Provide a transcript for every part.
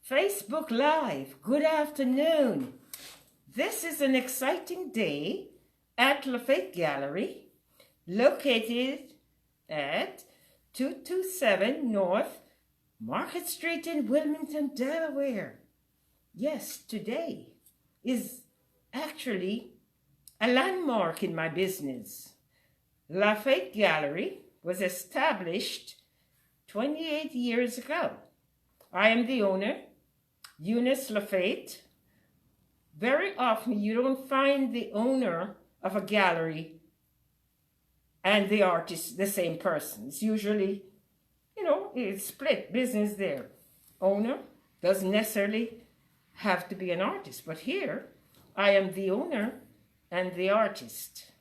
Facebook Live, good afternoon. This is an exciting day at LaFate Gallery, located at 227 North Market Street in Wilmington, Delaware. Yes, today is actually a landmark in my business. LaFate Gallery was established 28 years ago. I am the owner, Eunice LaFate. Very often you don't find the owner of a gallery and the artist the same person. It's usually, it's split business there. Owner doesn't necessarily have to be an artist, but here I am the owner and the artist.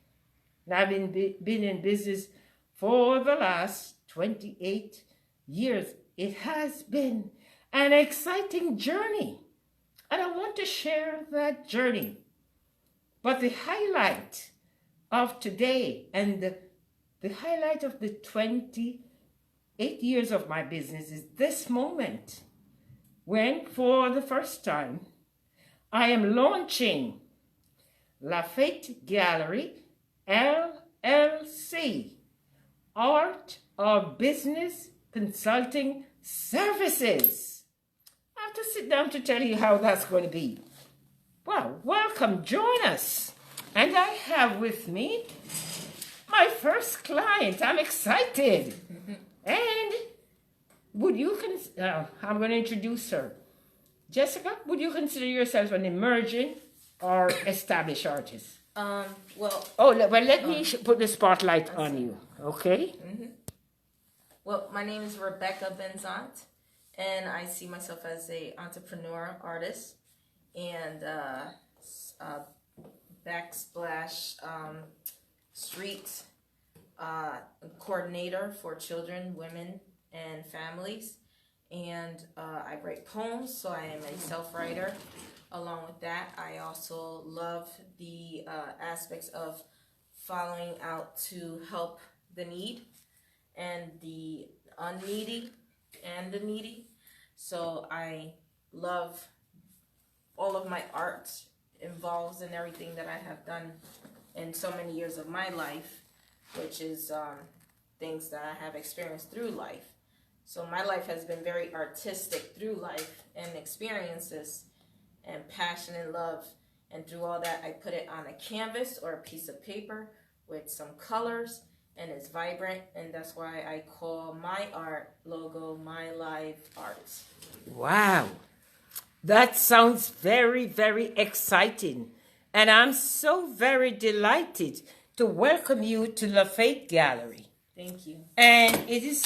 And I've been in business for the last 28 years. It has been an exciting journey, and I want to share that journey. But the highlight of today and the highlight of the 28 years of my business is this moment when, for the first time, I am launching LaFate Gallery LLC, Art of Business Consulting Services. I have to sit down to tell you how that's going to be. Well, welcome, join us. And I have with me my first client. I'm excited. And I'm going to introduce her. Jessica, would you consider yourself an emerging or established artist? Let me put the spotlight on you, okay? Mm-hmm. Well, my name is Rebecca Benzant, and I see myself as a entrepreneur, artist, and backsplash street coordinator for children, women, and families. And I write poems, so I am a self-writer. Along with that, I also love the aspects of following out to help the need and the unneedy and the needy. So I love all of my art involves in everything that I have done in so many years of my life, which is things that I have experienced through life. So my life has been very artistic through life and experiences and passion and love. And through all that, I put it on a canvas or a piece of paper with some colors, and it's vibrant, and that's why I call my art logo My Live Art. Wow, that sounds very, very exciting. And I'm so very delighted to welcome you to LaFate Gallery. Thank you. And it is,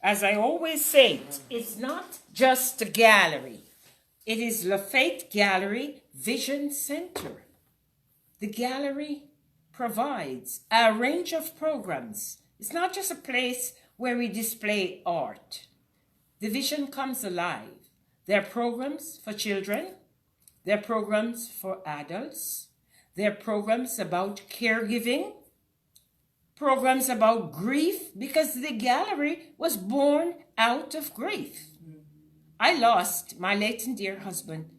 as I always say, it's not just a gallery. It is LaFate Gallery Vision Center. The gallery provides a range of programs. It's not just a place where we display art. The vision comes alive. There are programs for children. There are programs for adults. There are programs about caregiving. Programs about grief, because the gallery was born out of grief. I lost my late and dear husband.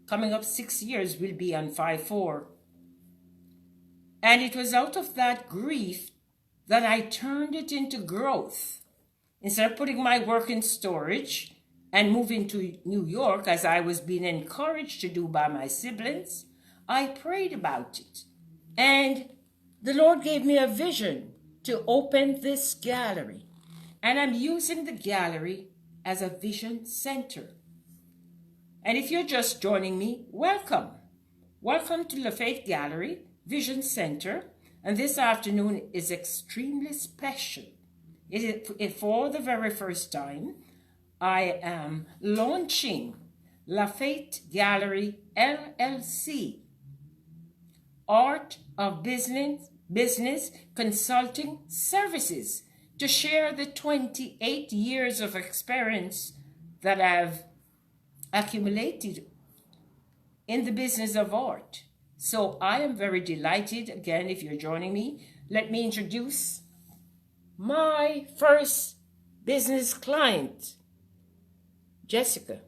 Coming up 6 years, will be on 5/4. And it was out of that grief that I turned it into growth. Instead of putting my work in storage and moving to New York, as I was being encouraged to do by my siblings, I prayed about it. And the Lord gave me a vision to open this gallery. And I'm using the gallery as a vision center. And if you're just joining me, welcome. Welcome to LaFate Gallery Vision Center. And this afternoon is extremely special. For the very first time, I am launching LaFate Gallery LLC, Art of Business Consulting Services, to share the 28 years of experience that I've accumulated in the business of art. So I am very delighted. Again, if you're joining me, let me introduce my first business client, Jessica.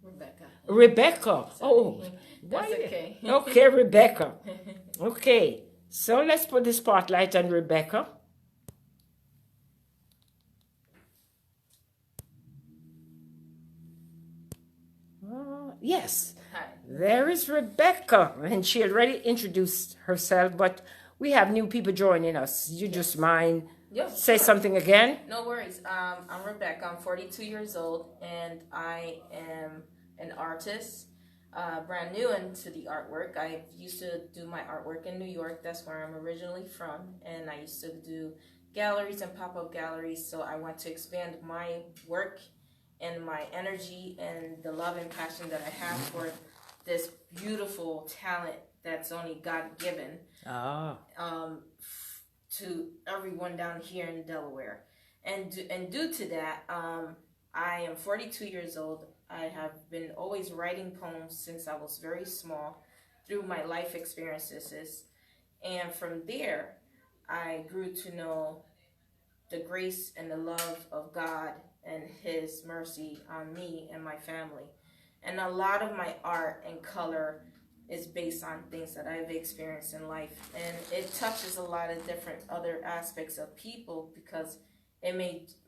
Rebecca. Rebecca. Oh, That's why? okay. Okay, Rebecca. Okay, so let's put the spotlight on Rebecca. Yes, Hi. there is Rebecca, and she already introduced herself, but we have new people joining us. You just mind say something again? No worries. I'm Rebecca. I'm 42 years old, and I am an artist, brand new into the artwork. I used to do my artwork in New York. That's where I'm originally from, and I used to do galleries and pop-up galleries. So I want to expand my work and my energy and the love and passion that I have for this beautiful talent that's only God given. To everyone down here in Delaware. And due to that, I am 42 years old. I have been always writing poems since I was very small through my life experiences. And from there, I grew to know the grace and the love of God and His mercy on me and my family. And a lot of my art and color is based on things that I've experienced in life, and it touches a lot of different other aspects of people because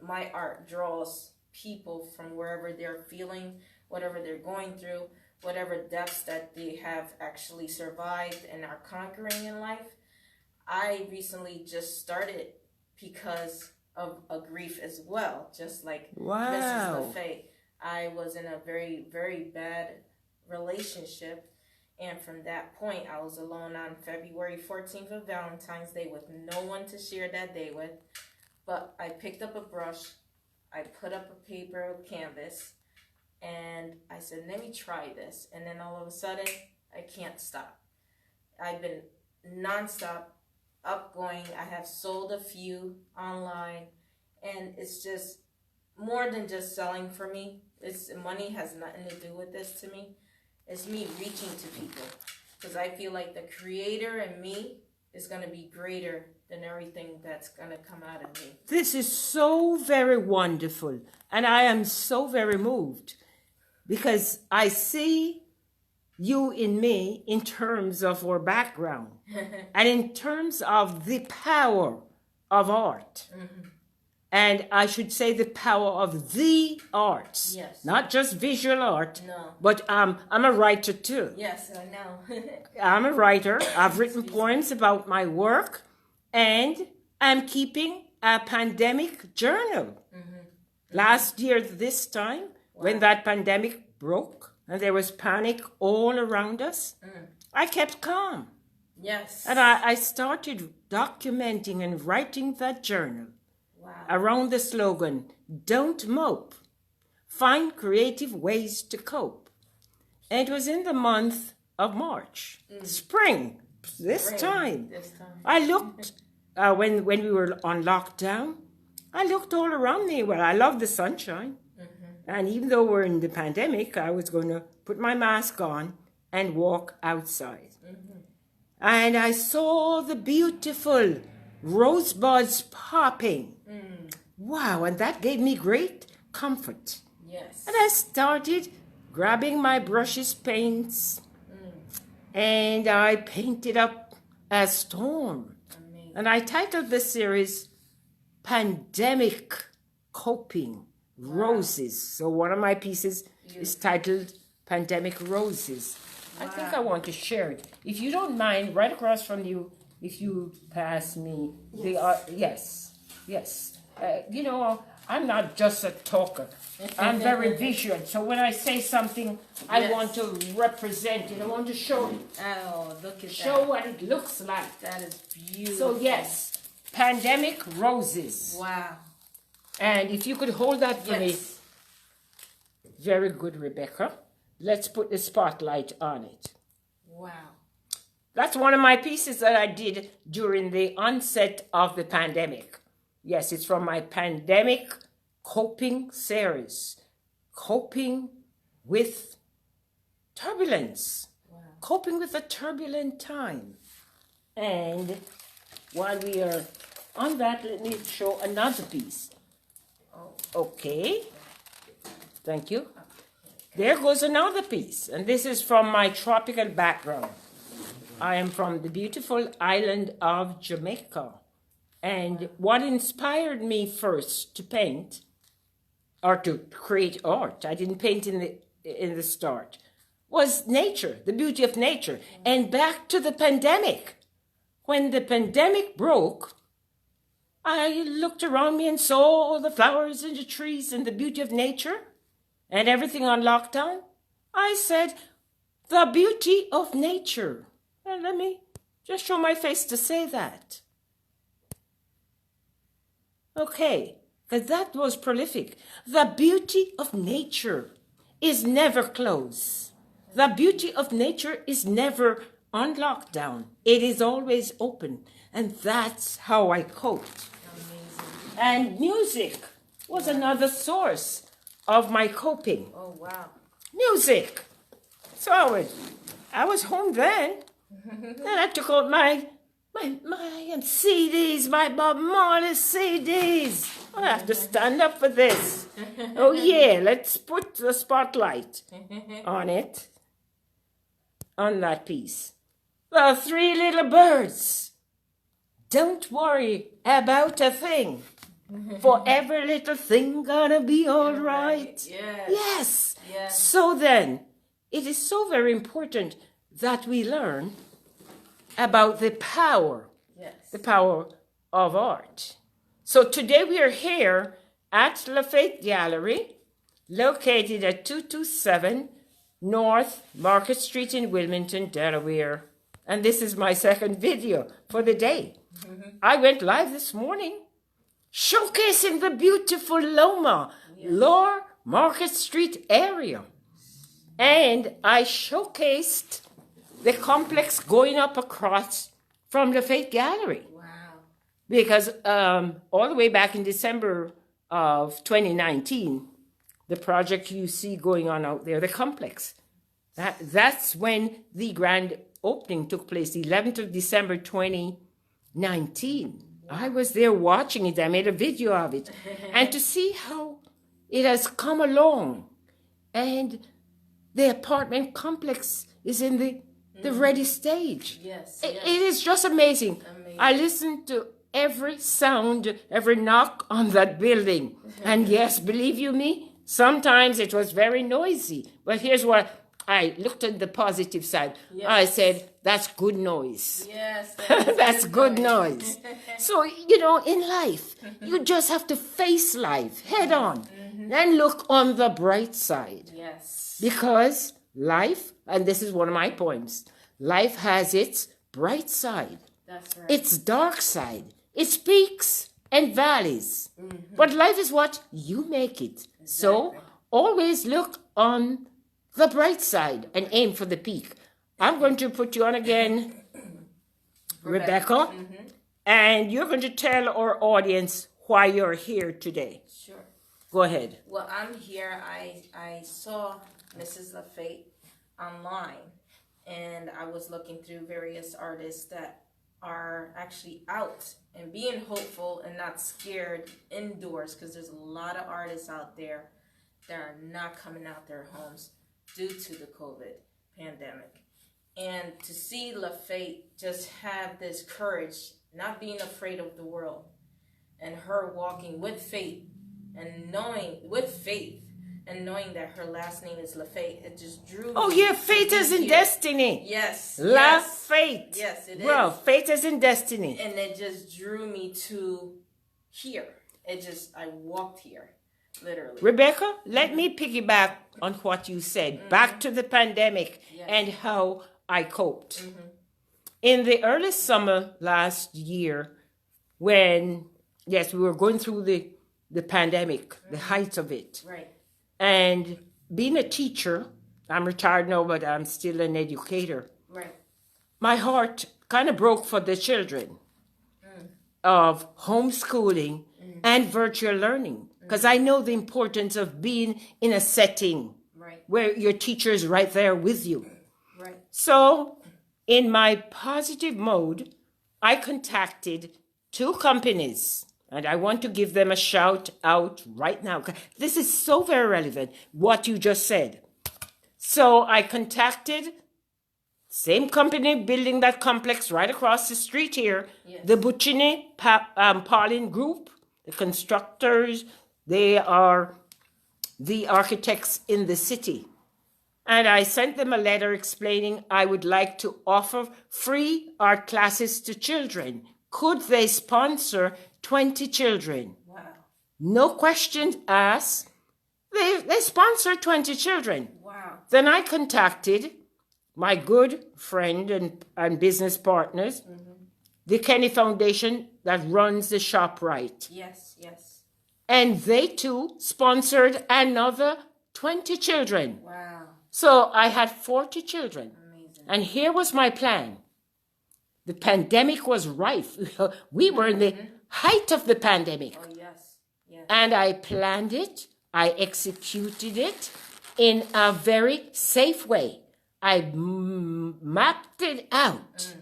my art draws people from wherever they're feeling, whatever they're going through, whatever depths that they have actually survived and are conquering in life. I recently just started because of a grief as well, just like Mrs. LaFate. I was in a very, very bad relationship. And from that point, I was alone on February 14th of Valentine's Day with no one to share that day with. But I picked up a brush, I put up a paper canvas, and I said, let me try this. And then all of a sudden, I can't stop. I've been nonstop upgoing. I have sold a few online, and it's just more than just selling for me. Money has nothing to do with this to me. It's me reaching to people because I feel like the creator in me is going to be greater than everything that's going to come out of me. This is so very wonderful, and I am so very moved because I see you in me in terms of our background and in terms of the power of art. Mm-hmm. And I should say the power of the arts, yes. Not just visual art, no. But I'm a writer too. Yes, I know. I'm a writer. I've written poems about my work, and I'm keeping a pandemic journal. Mm-hmm. Last year, this time, when that pandemic broke and there was panic all around us, I kept calm. Yes. And I started documenting and writing that journal. Around the slogan, don't mope, find creative ways to cope. And it was in the month of March, spring, this time. I looked, when we were on lockdown, I looked all around me. Well, I love the sunshine. Mm-hmm. And even though we're in the pandemic, I was going to put my mask on and walk outside. Mm-hmm. And I saw the beautiful rosebuds popping. Wow, and that gave me great comfort. Yes. And I started grabbing my brushes, paints, and I painted up a storm. Amazing. And I titled the series Pandemic Coping Roses. So one of my pieces is titled Pandemic Roses. Wow. I think I want to share it. If you don't mind, right across from you, if you pass me yes. I'm not just a talker. I'm very visual. So when I say something, I want to represent it. I want to show it. Oh, look at show that. What it looks like. That is beautiful. So yes, Pandemic Roses. Wow. And if you could hold that for me. Very good, Rebecca. Let's put the spotlight on it. Wow. That's one of my pieces that I did during the onset of the pandemic. Yes, it's from my Pandemic Coping series. Coping with turbulence. Wow. Coping with a turbulent time. And while we are on that, let me show another piece. Okay. Thank you. There goes another piece, and this is from my tropical background. I am from the beautiful island of Jamaica. And what inspired me first to paint or to create art, I didn't paint in the start, was nature, the beauty of nature. And back to the pandemic. When the pandemic broke, I looked around me and saw all the flowers and the trees and the beauty of nature and everything on lockdown. I said, the beauty of nature. And let me just show my face to say that. Okay, because that was prolific. The beauty of nature is never closed. The beauty of nature is never on lockdown. It is always open. And that's how I coped. Amazing. And music was another source of my coping. Oh, wow. Music. So I was home then. And I took out my CDs, my Bob Marley CDs. I have to stand up for this. Oh yeah, let's put the spotlight on it, on that piece. The Three Little Birds. Don't worry about a thing. For every little thing gonna be all right. Yes. Yes. So then, it is so very important that we learn about the power of art. So today we are here at LaFate Gallery, located at 227 North Market Street in Wilmington, Delaware. And this is my second video for the day. I went live this morning, showcasing the beautiful Lower Market Street area. And I showcased the complex going up across from LaFate Gallery. Wow. Because all the way back in December of 2019, the project you see going on out there, the complex, that's when the grand opening took place, the 11th of December 2019. Wow. I was there watching it. I made a video of it. And to see how it has come along. And the apartment complex is in the ready stage. Yes. It is just amazing. I listened to every sound, every knock on that building. And yes, believe you me, sometimes it was very noisy. But here's what I looked at the positive side. Yes. I said, that's good noise. Yes. That's good noise. So, in life, you just have to face life head on and look on the bright side. Yes. Because life, and this is one of my poems, life has its bright side. That's right. Its dark side. Its peaks and valleys. But life is what you make it. Exactly. So always look on the bright side and aim for the peak. I'm going to put you on again, Rebecca. And you're going to tell our audience why you're here today. Sure. Go ahead. Well, I'm here. I saw Mrs. LaFate online, and I was looking through various artists that are actually out and being hopeful and not scared indoors, because there's a lot of artists out there that are not coming out their homes due to the COVID pandemic. And to see LaFate just have this courage, not being afraid of the world, and her walking with faith and knowing that her last name is LaFate, it just drew me. Oh yeah, fate is in destiny. Yes. LaFate. Yes, it is. Well, fate is in destiny. And it just drew me to here. I walked here, literally. Rebecca, let me piggyback on what you said. Back to the pandemic and how I coped. In the early summer last year, when, we were going through the pandemic, the height of it. Right. And being a teacher, I'm retired now, but I'm still an educator. Right. My heart kind of broke for the children of homeschooling and virtual learning, because I know the importance of being in a setting where your teacher is right there with you. Right. So in my positive mode, I contacted 2 companies. And I want to give them a shout out right now. This is so very relevant, what you just said. So I contacted same company building that complex right across the street here, Yes. the Buccini Paulin Group, the constructors. They are the architects in the city. And I sent them a letter explaining I would like to offer free art classes to children. Could they sponsor 20 children? Wow. No questions asked. They sponsored 20 children. Wow. Then I contacted my good friend and business partners, the Kenny Foundation that runs the ShopRite. Yes, yes. And they too sponsored another 20 children. Wow. So I had 40 children. Amazing. And here was my plan. The pandemic was rife. We were in the height of the pandemic. Oh, yes. Yes. And I planned it. I executed it in a very safe way. I mapped it out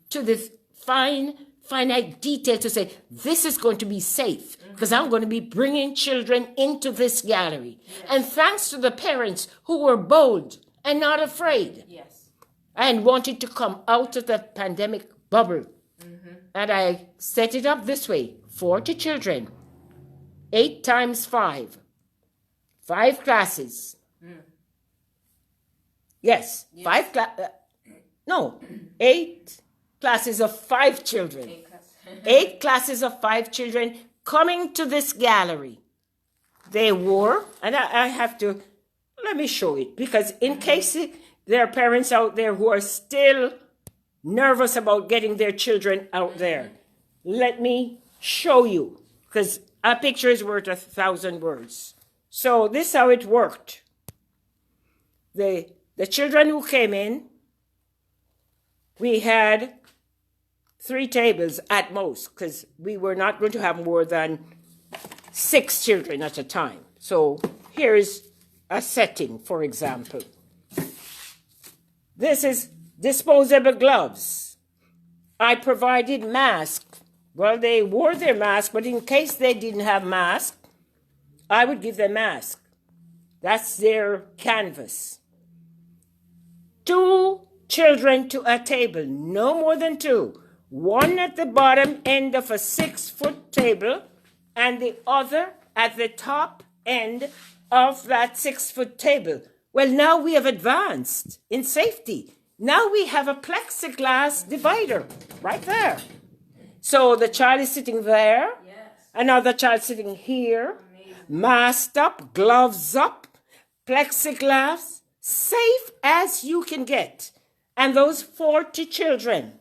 to the finite detail to say, this is going to be safe because I'm going to be bringing children into this gallery. Yes. And thanks to the parents who were bold and not afraid Yes. and wanted to come out of the pandemic bubble. And I set it up this way, 40 children, 8 times 5, 5 classes. Yes, Yes. 8 classes of 5 children. 8 classes of 5 children coming to this gallery. They wore, and I have to, let me show it, because in case there are parents out there who are still nervous about getting their children out there, let me show you, because a picture is worth 1,000 words. So this is how it worked. The children who came in, we had 3 tables at most, because we were not going to have more than 6 children at a time. So here's a setting, for example. This is disposable gloves. I provided masks. Well, they wore their mask, but in case they didn't have masks, I would give them masks. That's their canvas. 2 children to a table, no more than 2. One at the bottom end of a 6-foot table and the other at the top end of that 6-foot table. Well, now we have advanced in safety. Now we have a plexiglass divider right there. So the child is sitting there, Yes. another child sitting here, masked up, gloves up, plexiglass, safe as you can get. And those 40 children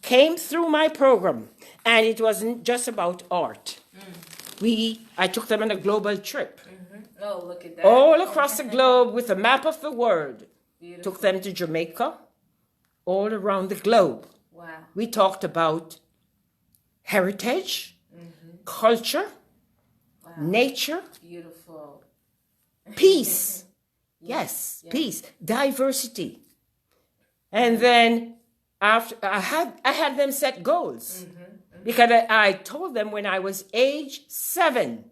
came through my program, and it wasn't just about art. I took them on a global trip. Oh, look at that. All across the globe with a map of the world. Beautiful. Took them to Jamaica, all around the globe. Wow. We talked about heritage, culture, nature, Beautiful. peace. Yes, peace, diversity. And then after I had them set goals. Because I told them when I was age 7,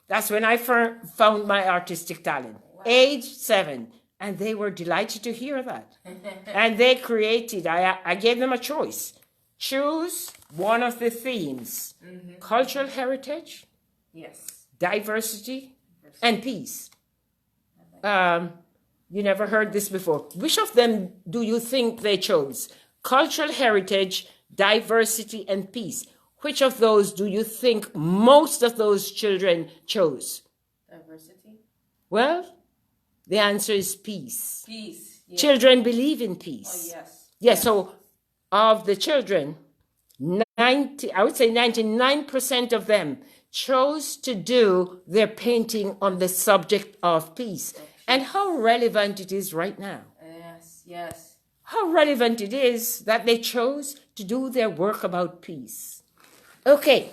that's when I found my artistic talent. Wow. Age 7. And they were delighted to hear that. And they created, I gave them a choice. Choose one of the themes. Cultural heritage, Yes. diversity, and peace. You never heard this before. Which of them do you think they chose? Cultural heritage, diversity, and peace. Which of those do you think most of those children chose? Diversity. Well, the answer is peace. Peace. Yes. Children believe in Oh, peace. yes. Yes, so of the children, I would say 99% of them chose to do their painting on the subject of peace. And how relevant it is right now. Yes. Yes. How relevant it is that they chose to do their work about peace. Okay,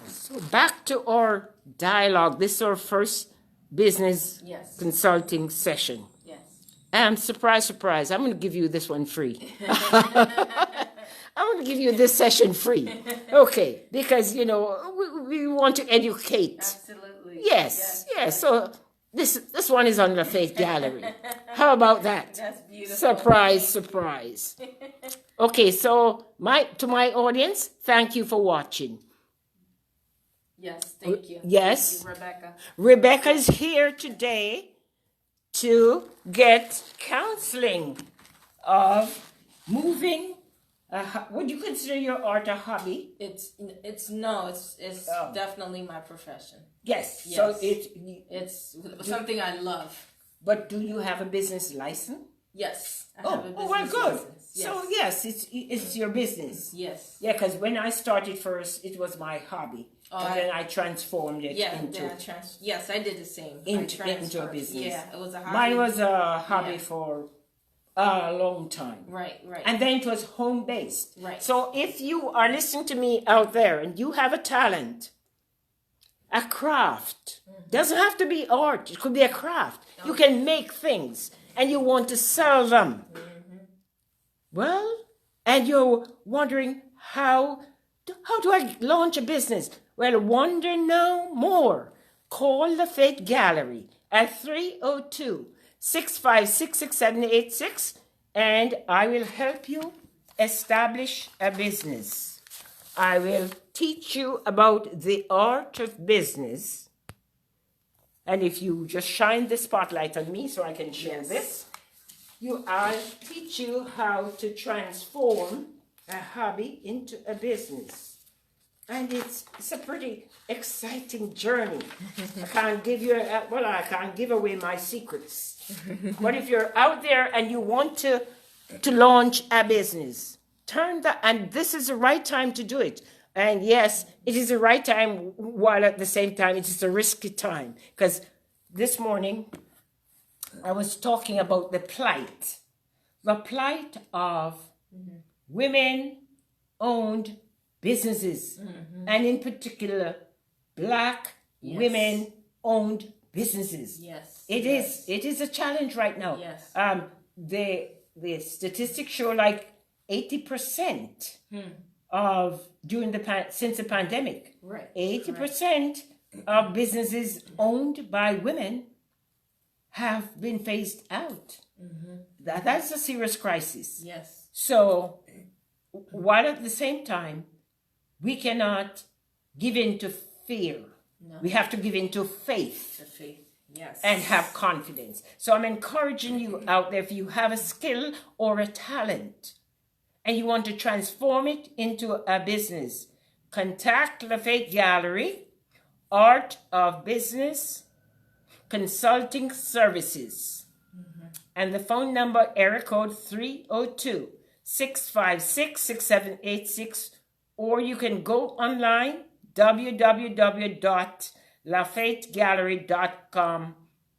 so back to our dialogue. This is our first business Yes. consulting session. Yes. And surprise, I'm going to give you this one free. I'm going to give you this session free. Okay, because, we want to educate. Absolutely. Yes. So this one is on LaFate Gallery. How about that? That's beautiful. Surprise, surprise. Okay, so to my audience, thank you for watching. Yes, thank you. Yes. Thank you, Rebecca. Rebecca is here today to get counseling of moving. Would you consider your art a hobby? It's definitely my profession. Yes. Yes. So it's something I love. But do you have a business license? Yes. I Oh, have a business well, good. license. Yes. So yes, it's your business. Yes. Yeah, because when I started first, it was my hobby, and then I transformed it into. Yes, I did the same. Into a business. Yeah, it was a hobby. Mine was a hobby for a long time. Right. And then it was home based. Right. So if you are listening to me out there and you have a talent, a craft, doesn't have to be art, it could be a craft. Okay. You can make things and you want to sell them. Well, and you're wondering how do I launch a business? Well, wonder no more. Call LaFate Gallery at 302-656-6786 and I will help you establish a business. I will teach you about the art of business. And if you just shine the spotlight on me so I can share this, I'll teach you how to transform a hobby into a business. And it's a pretty exciting journey. I can't give you, I can't give away my secrets. But if you're out there and you want to launch a business, and this is the right time to do it. And yes, it is the right time, while at the same time, it is a risky time. Because this morning, I was talking about the plight of women-owned businesses, and in particular, Black women-owned businesses. Yes, it is a challenge right now. Yes. The statistics show like 80% of since the pandemic. Right. 80% of businesses owned by women have been phased out. That's a serious crisis. Yes. So, while at the same time, we cannot give in to fear. No. We have to give in to faith. To faith. Yes. And have confidence. So I'm encouraging you out there, if you have a skill or a talent and you want to transform it into a business, contact LaFate Gallery, Art of Business Consulting Services. And the phone number, area code 302-656-6786, or you can go online, www.lafategallery.com,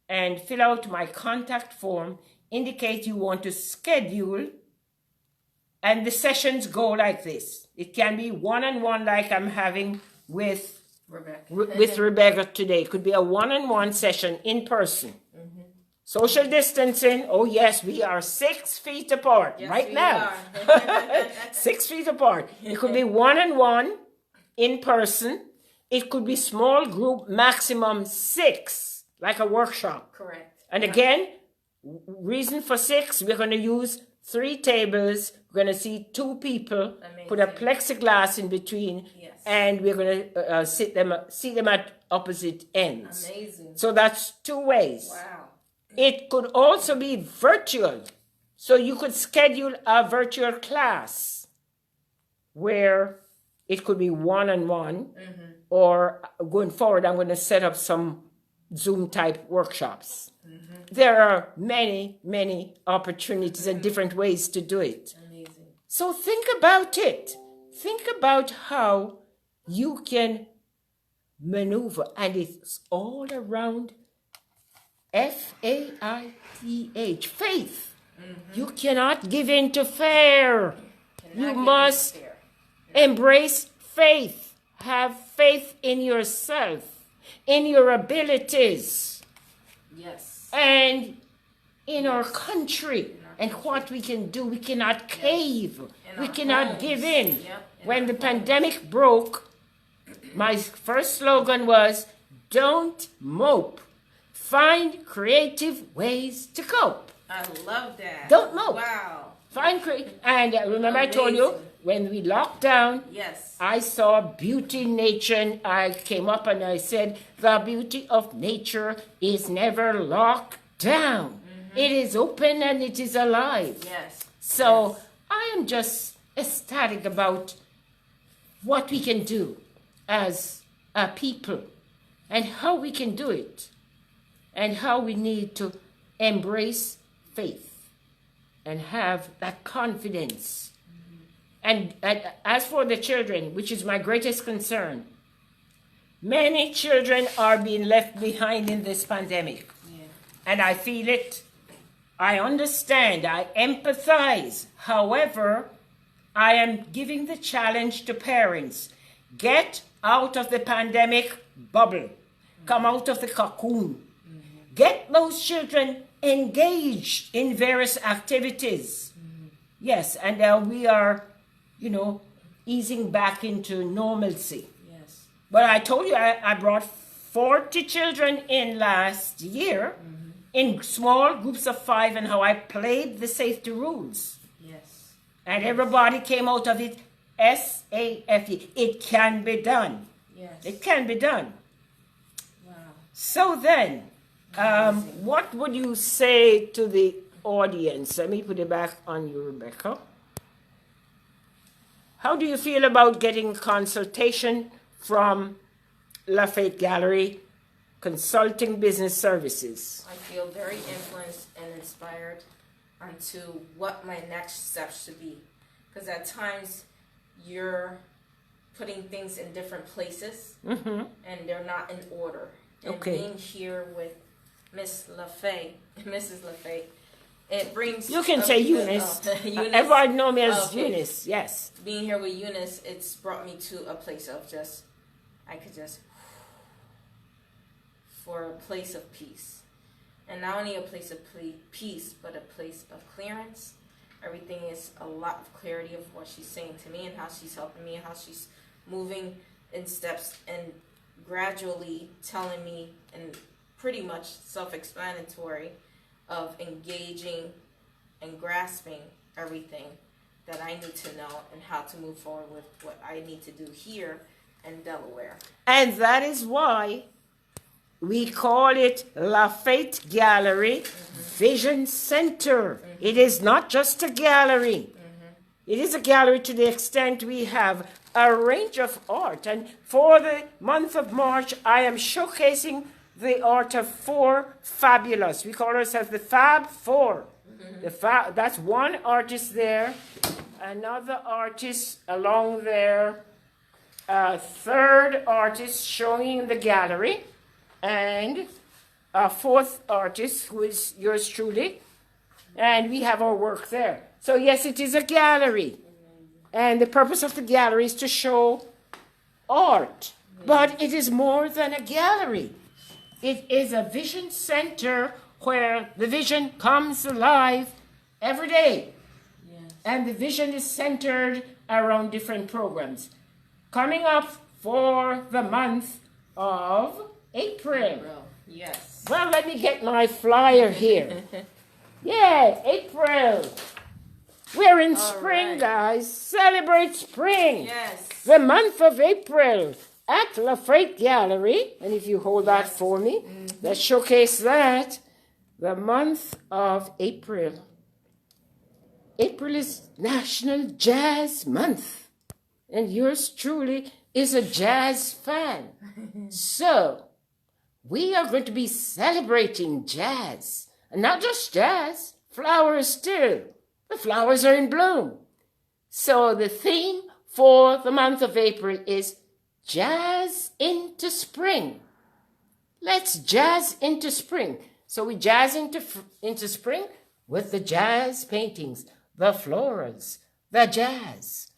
and fill out my contact form, indicate you want to schedule, and the sessions go like this. It can be one-on-one like I'm having with Rebecca today. It could be a one-on-one session in person. Social distancing, oh yes, we are 6 feet apart now. 6 feet apart. It could be one-on-one in person. It could be small group, maximum 6, like a workshop. Correct. And again, reason for 6, we're going to use 3 tables. We're going to see 2 people. Amazing. Put a plexiglass in between. Yes. And we're going to see them at opposite ends. Amazing. So that's 2 ways. Wow. It could also be virtual. So you could schedule a virtual class where it could be one-on-one, or going forward, I'm going to set up some Zoom-type workshops. There are many, many opportunities and different ways to do it. Amazing. So think about it. Think about how you can maneuver, and it's all around F-A-I-T-H, faith. You cannot give in to fear. You must embrace faith. Have faith in yourself, in your abilities. Yes. And in our country and what we can do. We cannot cave. We cannot give in. When the pandemic broke, my first slogan was, don't mope. Find creative ways to cope. I love that. Don't know. Wow. And remember I told you, Amazing. when we locked down, Yes. I saw beauty in nature, and I came up and I said, the beauty of nature is never locked down. It is open and it is alive. Yes. So I am just ecstatic about what we can do as a people and how we can do it and how we need to embrace faith and have that confidence. And as for the children, which is my greatest concern, many children are being left behind in this pandemic. Yeah. And I feel it. I understand. I empathize. However, I am giving the challenge to parents. Get out of the pandemic bubble. Come out of the cocoon. Get those children engaged in various activities. Yes, and we are, easing back into normalcy. Yes. But I told you I brought 40 children in last year in small groups of 5, and how I played the safety rules. Yes. And everybody came out of it SAFE. It can be done. Yes. It can be done. Wow. So then, what would you say to the audience? Let me put it back on you, Rebecca. How do you feel about getting consultation from LaFate Gallery Consulting Business Services? I feel very influenced and inspired onto what my next steps should be. Because at times you're putting things in different places and they're not in order. And being here with Miss LaFate, Mrs. LaFate, it brings... You can say Eunice. Eunice. Everyone knows me as Okay. Eunice, yes. Being here with Eunice, it's brought me to a place of for a place of peace. And not only a place of peace, but a place of clearance. Everything is a lot of clarity of what she's saying to me and how she's helping me and how she's moving in steps and gradually telling me, and pretty much self-explanatory, of engaging and grasping everything that I need to know and how to move forward with what I need to do here in Delaware. And that is why we call it LaFate Gallery Vision Center. It is not just a gallery. It is a gallery to the extent we have a range of art. And for the month of March, I am showcasing the art of 4 fabulous. We call ourselves the Fab Four. That's one artist there, another artist along there, a third artist showing in the gallery, and a 4th artist who is yours truly, and we have our work there. So yes, it is a gallery, and the purpose of the gallery is to show art, but it is more than a gallery. It is a vision center where the vision comes alive every day. Yes. And the vision is centered around different programs. Coming up for the month of April. Yes. Well, let me get my flyer here. Yeah, April. We're in spring, right. guys. Celebrate spring. Yes. The month of April at LaFate Gallery. And if you hold that for me, let's showcase that. The month of April. April is National Jazz Month. And yours truly is a jazz fan. So, we are going to be celebrating jazz. And not just jazz, flowers too. The flowers are in bloom. So the theme for the month of April is Jazz into Spring. Let's jazz into spring. So we jazz into spring with the jazz paintings, the florals, the jazz,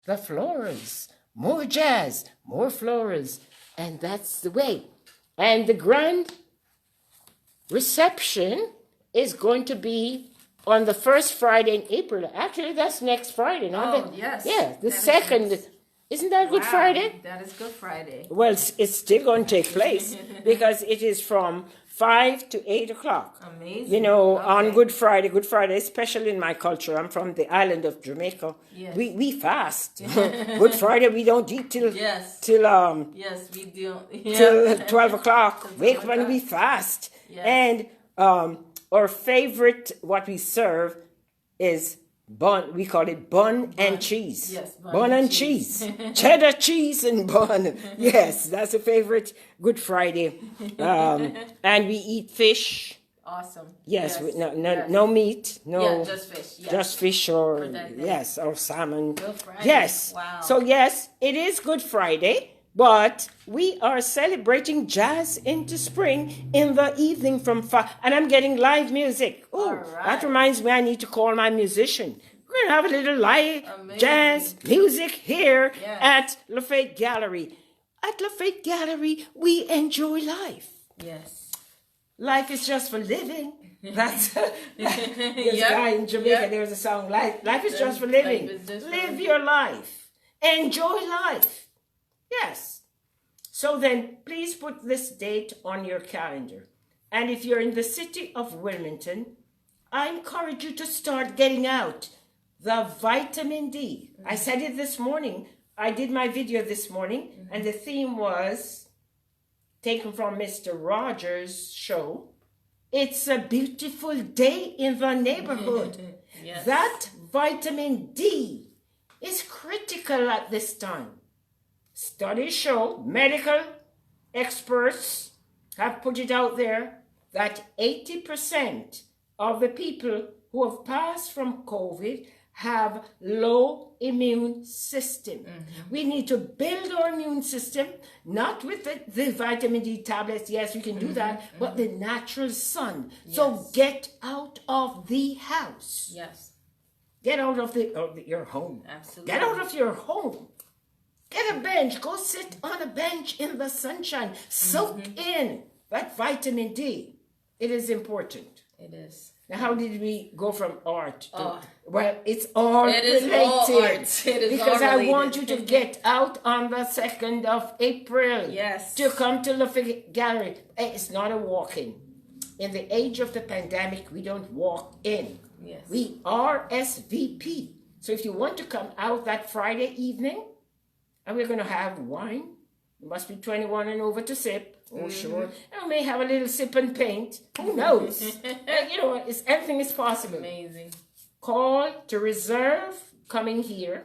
the florals, more jazz, more florals, and that's the way. And the grand reception is going to be on the first Friday in April. Actually, that's next Friday, not Oh, yes. Yeah, the That is second. nice. Isn't that Good Friday? That is Good Friday. Well, it's still going to take place because it is from 5 to 8 o'clock. Amazing. You know, on Okay. Good Friday, especially in my culture, I'm from the island of Jamaica. Yes. We fast. Good Friday, we don't eat till Yes. Yes, we do. till 12 o'clock. Till Wake 12 when we o'clock. fast. Yes. And our favorite, what we serve is bun. We call it bun and cheese. Yes, bun and cheese. Cheddar cheese and bun. Yes, that's a favorite Good Friday. And we eat fish. Awesome. Yes, Yes. no meat. No. Yeah, just fish. Yes. Just fish or, For that day. yes, or salmon. Good Friday. Yes. Wow. So, yes, it is Good Friday, but we are celebrating Jazz into Spring in the evening from 5. And I'm getting live music. Oh, All right. that reminds me I need to call my musician. We're going to have a little live Amazing. jazz music here Yes. at LaFate Gallery. At LaFate Gallery, we enjoy life. Yes. Life is just for living. That's this Yep. guy in Jamaica. Yep. There's a song. Life is just for Life living. is just for Live living. your life. Enjoy life. Yes. So then, please put this date on your calendar. And if you're in the city of Wilmington, I encourage you to start getting out the vitamin D. I said it this morning. I did my video this morning, and the theme was taken from Mr. Rogers' show. It's a beautiful day in the neighborhood. Yes. That vitamin D is critical at this time. Studies show, medical experts have put it out there, that 80% of the people who have passed from COVID have low immune system. We need to build our immune system, not with the vitamin D tablets. Yes, we can do that, but the natural sun. So Yes. get out of the house. Yes. Get out of your home. Absolutely. Get out of your home. Get a bench. Go sit on a bench in the sunshine. Soak in that vitamin D. It is important. It is. Now, how did we go from art to... Oh. Well, it's all It is related. all art. It is because all I related. want you to get out on the 2nd of April. Yes. To come to LaFate Gallery. It's not a walk-in. In the age of the pandemic, we don't walk in. Yes. We RSVP. So if you want to come out that Friday evening, and we're going to have wine. You must be 21 and over to sip. Oh, sure. And we may have a little sip and paint. Who knows? You know, everything is possible. Amazing. Call to reserve coming here.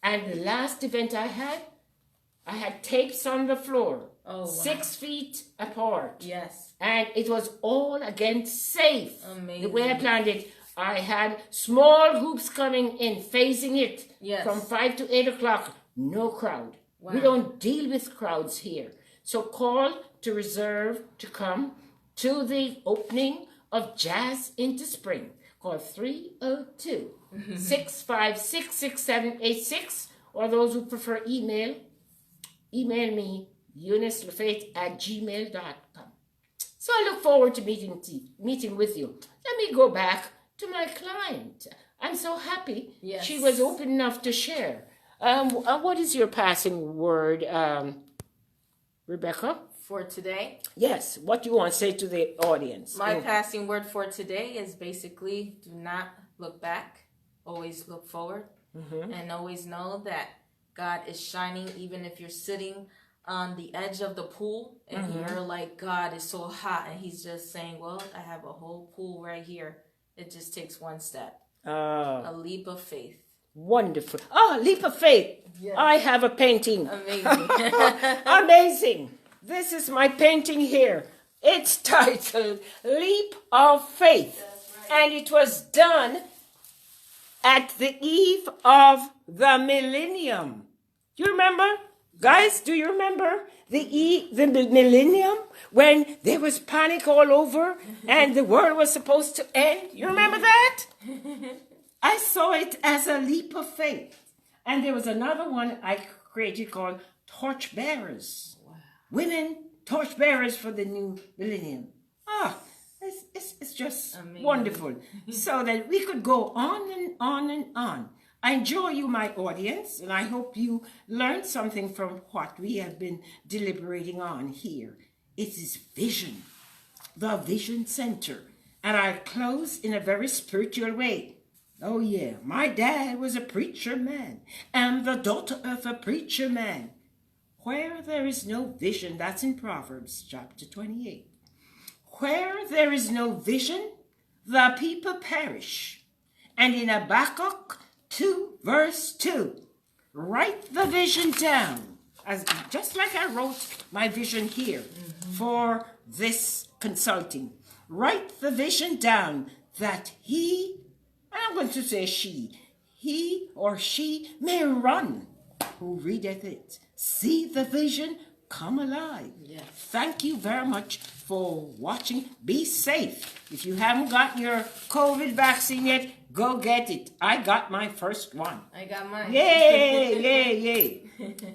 And the last event I had tapes on the floor. Oh, wow. 6 feet apart. Yes. And it was all again safe. Amazing. The way I planned it, I had small groups coming in, phasing it Yes. from 5 to 8 o'clock. No crowd. Wow. We don't deal with crowds here. So call to reserve to come to the opening of Jazz into Spring. Call 302-656-6786, or those who prefer email me, eunicelafate@gmail.com. So I look forward to meeting with you. Let me go back to my client. I'm so happy Yes. she was open enough to share. What is your passing word, Rebecca? For today, Yes, what do you want to say to the audience? my passing word for today is basically do not look back, always look forward, and always know that God is shining even if you're sitting on the edge of the pool and you're like, God is so hot, and he's just saying, well, I have a whole pool right here. It just takes one step, a leap of faith. Wonderful. Oh, leap of faith. Yes. I have a painting. Amazing. Amazing. This is my painting here. It's titled Leap of Faith. And it was done at the eve of the millennium. You remember? Guys, do you remember the millennium when there was panic all over and the world was supposed to end? You remember that? I saw it as a leap of faith. And there was another one I created called Torch Bearers. Wow. Women torch bearers for the new millennium. It's just amazing. Wonderful. So that we could go on and on and on. I enjoy you, my audience, and I hope you learned something from what we have been deliberating on here. It is vision. the Vision Center. And I close in a very spiritual way. Oh yeah, my dad was a preacher man, and the daughter of a preacher man. Where there is no vision, that's in Proverbs chapter 28. Where there is no vision, the people perish. And in Habakkuk 2 verse 2, write the vision down. Just like I wrote my vision here for this consulting. Write the vision down that I'm going to say he or she may run who readeth it. See the vision come alive. Yes. Thank you very much for watching. Be safe. If you haven't got your COVID vaccine yet, go get it. I got my first one. I got mine. Yay, yay, yay.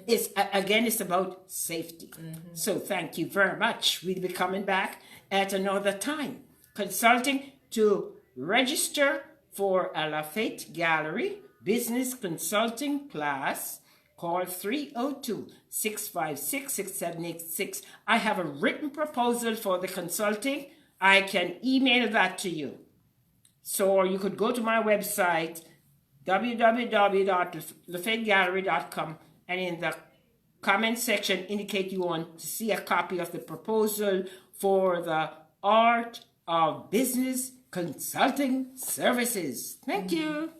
It's about safety. So thank you very much. We'll be coming back at another time. Consulting to register for a LaFate Gallery Business Consulting class. Call 302-656-6786. I have a written proposal for the consulting. I can email that to you. So you could go to my website, www.lafategallery.com, and in the comment section indicate you want to see a copy of the proposal for the Art of Business Consulting Services. Thank you.